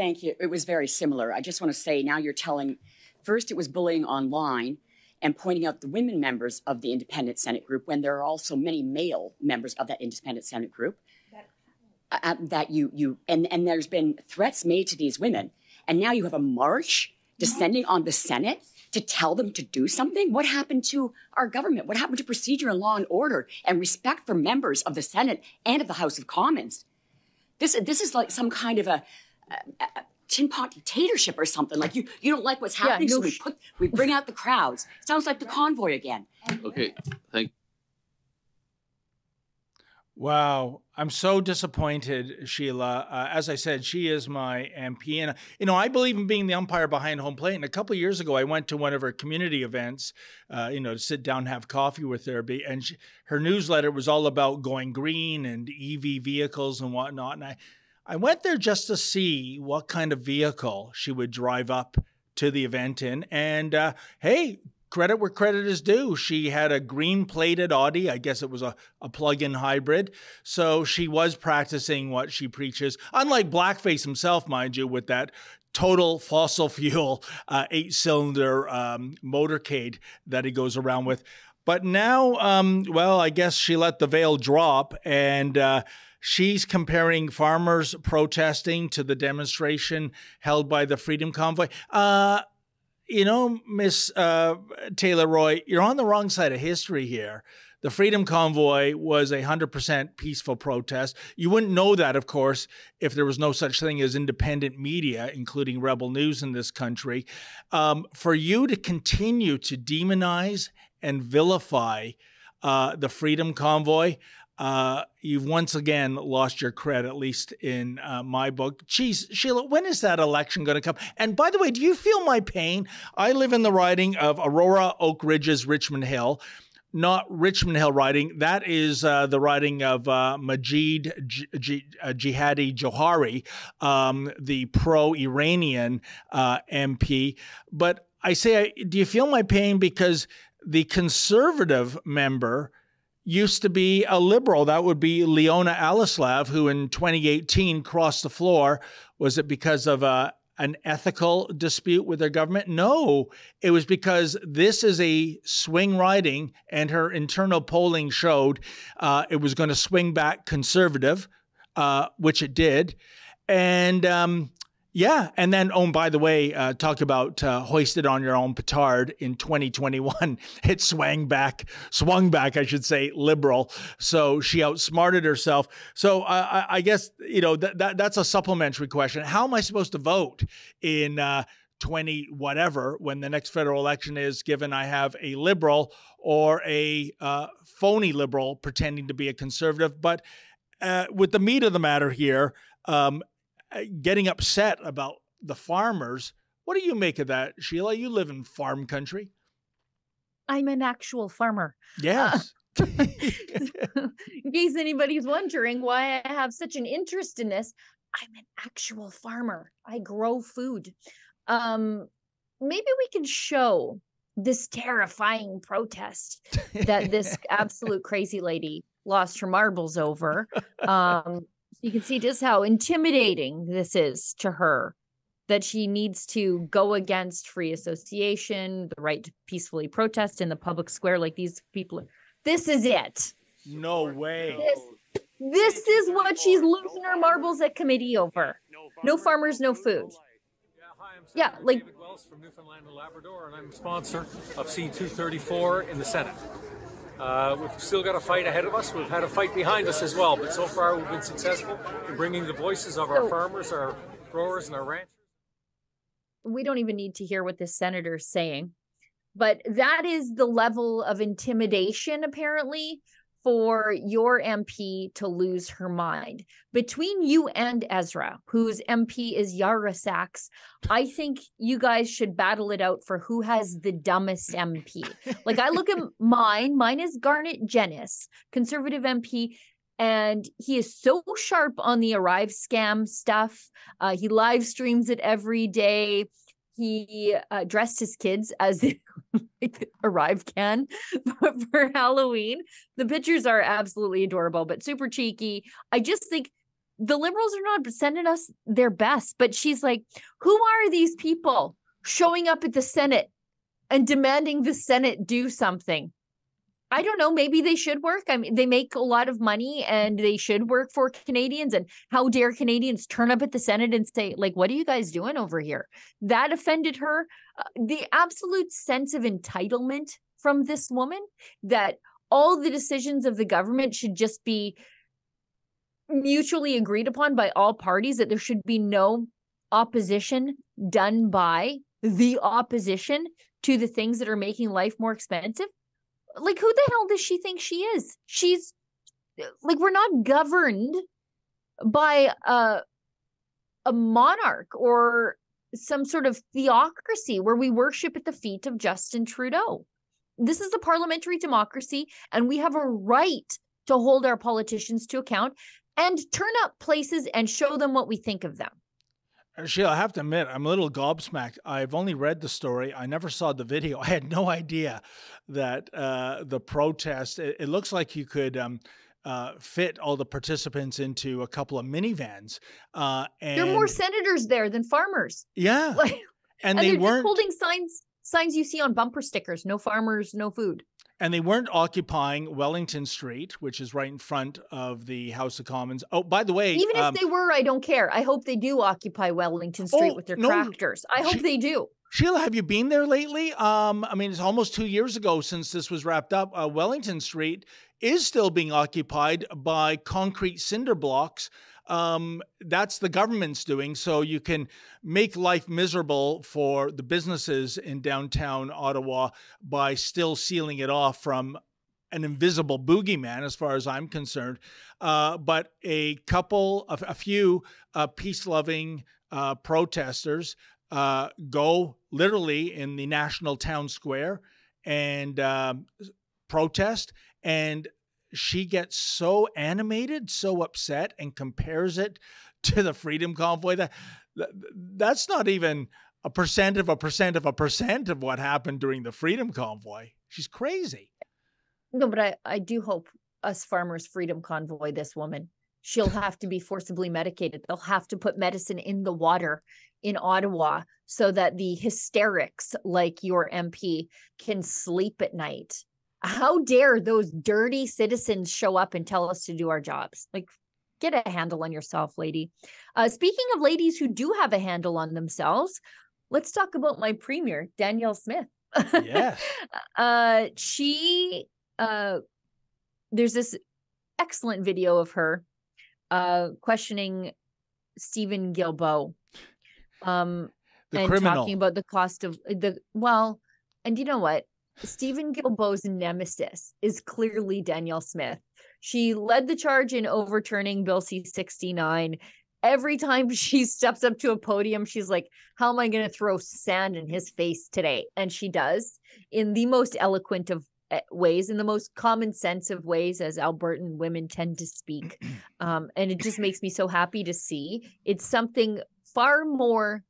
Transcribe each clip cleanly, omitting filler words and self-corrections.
Thank you. It was very similar. I just want to say now you're telling, first it was bullying online and pointing out the women members of the Independent Senate group when there are also many male members of that Independent Senate group. That and there's been threats made to these women. And now you have a march descending on the Senate to tell them to do something? What happened to our government? What happened to procedure and law and order and respect for members of the Senate and of the House of Commons? This is like some kind of a tin pot dictatorship or something. Like you don't like what's happening, so we bring out the crowds. Sounds like the convoy again. Okay, thank. Wow, I'm so disappointed, Sheila. As I said, she is my MP, and I believe in being the umpire behind home plate. And a couple of years ago, I went to one of her community events, to sit down and have coffee with her. And her newsletter was all about going green and EV vehicles and whatnot. And I went there just to see what kind of vehicle she would drive up to the event in. And hey, credit where credit is due. She had a green-plated Audi. I guess it was a plug-in hybrid. So she was practicing what she preaches. Unlike Blackface himself, mind you, with that total fossil fuel 8-cylinder motorcade that he goes around with. But now, well, I guess she let the veil drop, and she's comparing farmers protesting to the demonstration held by the Freedom Convoy. Miss Taylor Roy, you're on the wrong side of history here. The Freedom Convoy was 100% peaceful protest. You wouldn't know that, of course, if there was no such thing as independent media, including Rebel News in this country. For you to continue to demonize and vilify the Freedom Convoy, you've once again lost your cred, at least in my book. Geez, Sheila, when is that election going to come? And by the way, do you feel my pain? I live in the riding of Aurora, Oak Ridges, Richmond Hill. Not Richmond Hill riding. That is the riding of Majid Jihadi Johari, the pro-Iranian MP. But I say, do you feel my pain? Because the Conservative member used to be a Liberal. That would be Leona Alislav, who in 2018 crossed the floor. Was it because of an ethical dispute with their government? No, it was because this is a swing riding, and her internal polling showed it was going to swing back Conservative, which it did. And yeah, and then, oh, by the way, talk about hoisted on your own petard in 2021. It swung back, I should say, Liberal. So she outsmarted herself. So I guess, that's a supplementary question. How am I supposed to vote in 20 whatever when the next federal election is, given I have a Liberal or a phony Liberal pretending to be a Conservative? But with the meat of the matter here, getting upset about the farmers. What do you make of that, Sheila? You live in farm country. I'm an actual farmer. Yes. In case anybody's wondering why I have such an interest in this, I'm an actual farmer. I grow food. Maybe we can show this terrifying protest that this absolute crazy lady lost her marbles over. You can see just how intimidating this is to her, that she needs to go against free association, the right to peacefully protest in the public square like these people. This is it. No way. This is what she's losing her marbles at committee over. No farmers, no food. Yeah, like David Wells from Newfoundland and Labrador, and I'm a sponsor of C-234 in the Senate. We've still got a fight ahead of us. We've had a fight behind us as well, but so far we've been successful in bringing the voices of our farmers, our growers, and our ranchers. We don't even need to hear what this senator is saying, but that is the level of intimidation, apparently, for your MP to lose her mind. Between you and Ezra, whose MP is Yara Sachs, I think you guys should battle it out for who has the dumbest MP. Like, I look at mine is Garnet Jennis, Conservative MP, and he is so sharp on the Arrive scam stuff. He live streams it every day. He dressed his kids as Arrive can for Halloween. The pictures are absolutely adorable, but super cheeky. I just think the Liberals are not sending us their best. But she's like, who are these people showing up at the Senate and demanding the Senate do something? I don't know. Maybe they should work. I mean, they make a lot of money and they should work for Canadians. And how dare Canadians turn up at the Senate and say, like, what are you guys doing over here? That offended her. The absolute sense of entitlement from this woman, that all the decisions of the government should just be mutually agreed upon by all parties, that there should be no opposition done by the opposition to the things that are making life more expensive. Like, who the hell does she think she is? She's like, we're not governed by a monarch or some sort of theocracy where we worship at the feet of Justin Trudeau. This is a parliamentary democracy, and we have a right to hold our politicians to account and turn up places and show them what we think of them. Sheila, I have to admit, I'm a little gobsmacked. I've only read the story. I never saw the video. I had no idea that the protest, it looks like you could fit all the participants into a couple of minivans. And there are more senators there than farmers. Yeah. And they weren't just holding signs you see on bumper stickers: no farmers, no food. And they weren't occupying Wellington Street, which is right in front of the House of Commons. Oh, by the way, even if they were, I don't care. I hope they do occupy Wellington Street with their tractors. I hope they do. Sheila, have you been there lately? I mean, it's almost 2 years ago since this was wrapped up. Wellington Street is still being occupied by concrete cinder blocks. That's the government's doing, so you can make life miserable for the businesses in downtown Ottawa by still sealing it off from an invisible boogeyman, as far as I'm concerned. But a few peace-loving protesters go literally in the National Town Square and protest, and she gets so animated, so upset, and compares it to the Freedom Convoy. That's not even a percent of what happened during the Freedom Convoy. She's crazy. No, but I do hope us farmers Freedom Convoy this woman. She'll have to be forcibly medicated. They'll have to put medicine in the water in Ottawa so that the hysterics like your MP can sleep at night. How dare those dirty citizens show up and tell us to do our jobs? Like, get a handle on yourself, lady. Speaking of ladies who do have a handle on themselves, let's talk about my premier, Danielle Smith. Yes. There's this excellent video of her questioning Stephen Guilbeault. The and criminal. Talking about the cost of and you know what? Stephen Guilbeault's nemesis is clearly Danielle Smith. She led the charge in overturning Bill C-69. Every time she steps up to a podium, she's like, how am I going to throw sand in his face today? And she does in the most eloquent of ways, in the most common sense of ways, as Albertan women tend to speak. And it just makes me so happy to see. It's something far more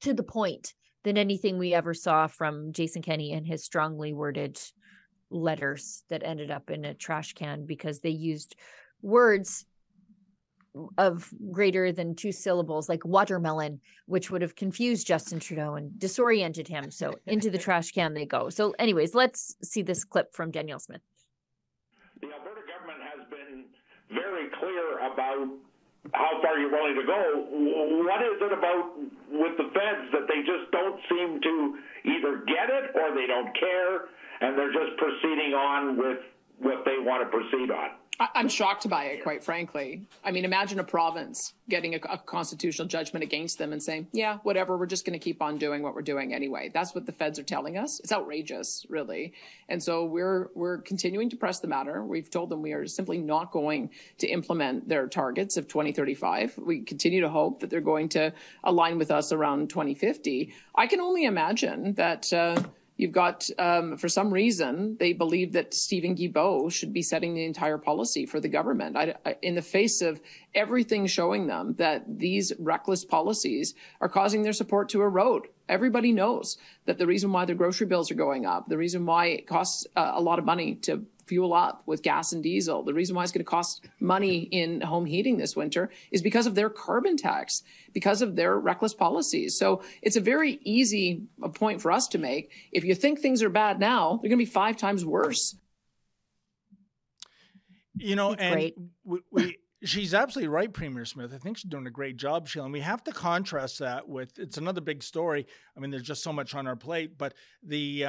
to the point than anything we ever saw from Jason Kenney and his strongly worded letters that ended up in a trash can because they used words of greater than 2 syllables, like watermelon, which would have confused Justin Trudeau and disoriented him. So into the trash can they go. So anyways, let's see this clip from Danielle Smith. The Alberta government has been very clear about how far you're willing to go. What is it about with the feds that they just don't seem to either get it or they don't care, and they're just proceeding on with what they want to proceed on? I'm shocked by it, quite frankly. I mean, imagine a province getting a constitutional judgment against them and saying, yeah, whatever, we're just going to keep on doing what we're doing anyway. That's what the feds are telling us. It's outrageous, really. And so we're continuing to press the matter. We've told them we are simply not going to implement their targets of 2035. We continue to hope that they're going to align with us around 2050. I can only imagine that you've got, for some reason, they believe that Stephen Guilbeault should be setting the entire policy for the government. In the face of everything showing them that these reckless policies are causing their support to erode. Everybody knows that the reason why their grocery bills are going up, the reason why it costs a lot of money to fuel up with gas and diesel, the reason why it's going to cost money in home heating this winter is because of their carbon tax, because of their reckless policies. So it's a very easy point for us to make. If you think things are bad now, they're going to be 5 times worse. You know, That's and great. she's absolutely right, Premier Smith. I think she's doing a great job, Sheila. And we have to contrast that with, it's another big story. I mean, there's just so much on our plate, but the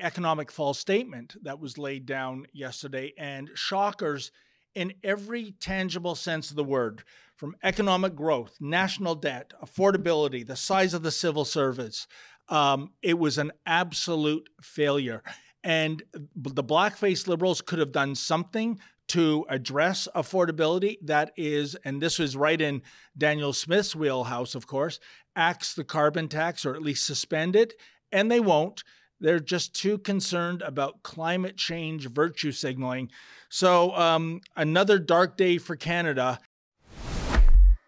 economic false statement that was laid down yesterday, and shockers in every tangible sense of the word, from economic growth, national debt, affordability, the size of the civil service. It was an absolute failure. And the blackface Liberals could have done something to address affordability. That is, and this was right in Daniel Smith's wheelhouse, of course, axe the carbon tax, or at least suspend it, and they won't. They're just too concerned about climate change virtue signaling. So another dark day for Canada.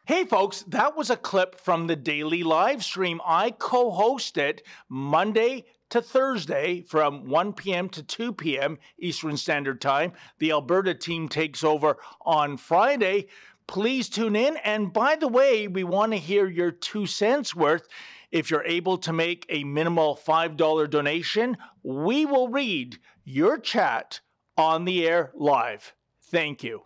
Hey folks, that was a clip from the daily live stream. I co-host it Monday to Thursday from 1 p.m. to 2 p.m. Eastern Standard Time. The Alberta team takes over on Friday. Please tune in. And by the way, we want to hear your 2 cents worth. If you're able to make a minimal $5 donation, we will read your chat on the air live. Thank you.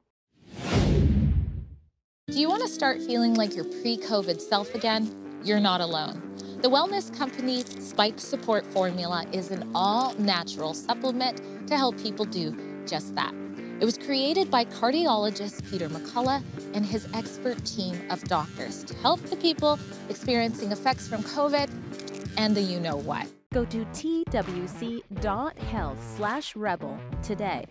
Do you want to start feeling like your pre-COVID self again? You're not alone. The wellness company's Spike Support Formula is an all-natural supplement to help people do just that. It was created by cardiologist Peter McCullough and his expert team of doctors to help the people experiencing effects from COVID and the you-know-what. Go to twc.health/rebel today.